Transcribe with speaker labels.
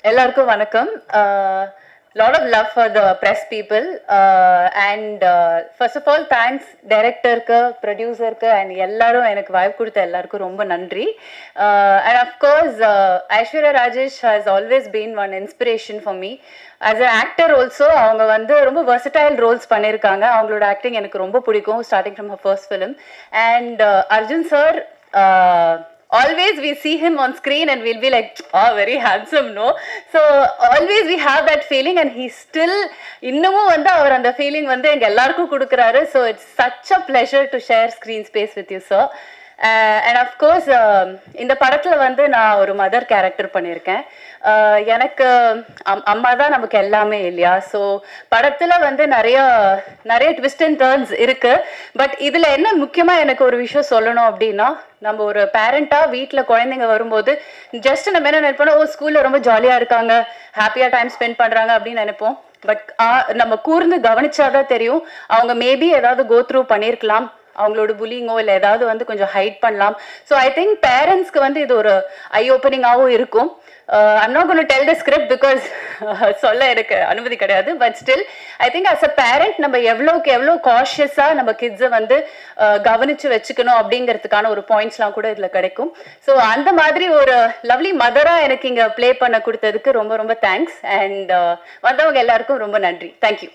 Speaker 1: எல்லாருக்கும் வணக்கம். Lot of love for the press people, and first of all thanks director க்கு producer க்கு and எல்லாரும் எனக்கு வாய்ப்பு கொடுத்த எல்லாருக்கும் ரொம்ப நன்றி. And of course Aishwarya Rajesh has always been one inspiration for me as an actor also. அவங்க வந்து ரொம்ப versatile roles பண்ணிருக்காங்க. அவங்களோட acting எனக்கு ரொம்ப பிடிக்கும் starting from her first film. And Arjun sir, always we see him on screen and we'll be like, oh, very handsome, no? So always we have that feeling, and he still இன்னமும் வந்து அவர் அந்த feeling வந்து எங்க எல்லாருக்கும் கொடுக்கறாரு. So it's such a pleasure to share screen space with you, sir. And of course இந்த படத்துல வந்து நான் ஒரு மதர் கேரக்டர் பண்ணியிருக்கேன். எனக்கு அம்மா தான் நமக்கு எல்லாமே இல்லையா. ஸோ படத்துல வந்து நிறைய ட்விஸ்ட் அண்ட் டர்ன்ஸ் இருக்கு. பட் இதுல என்ன முக்கியமா எனக்கு ஒரு விஷயம் சொல்லணும் அப்படின்னா, நம்ம ஒரு பேரண்டா வீட்டில் குழந்தைங்க வரும்போது ஜஸ்ட் நம்ம என்ன நினைப்போம், ஓ ஸ்கூல்ல ரொம்ப ஜாலியா இருக்காங்க, ஹாப்பியா டைம் ஸ்பெண்ட் பண்றாங்க அப்படின்னு நினைப்போம். பட் நம்ம கூர்ந்து கவனிச்சாதான் தெரியும் அவங்க மேபி ஏதாவது கோ த்ரூ பண்ணியிருக்கலாம், அவங்களோட புல்லிங்கோ இல்லை ஏதாவது வந்து கொஞ்சம் ஹைட் பண்ணலாம். ஸோ ஐ திங்க் பேரண்ட்ஸ்க்கு வந்து இது ஒரு ஐ ஓப்பனிங்காகவும் இருக்கும். I'm not going to tell the script because சொல்ல எனக்கு அனுமதி கிடையாது. But still I think as a parent நம்ம எவ்வளோக்கு எவ்வளோ காஷியஸாக நம்ம கிட்ஸை வந்து கவனித்து வச்சுக்கணும் அப்படிங்கிறதுக்கான ஒரு பாயிண்ட்ஸ்லாம் கூட இதில் கிடைக்கும். ஸோ அந்த மாதிரி ஒரு லவ்லி மதராக எனக்கு இங்கே ப்ளே பண்ண கொடுத்ததுக்கு ரொம்ப ரொம்ப தேங்க்ஸ். அண்ட் வந்தவங்க எல்லாருக்கும் ரொம்ப நன்றி. தேங்க்யூ.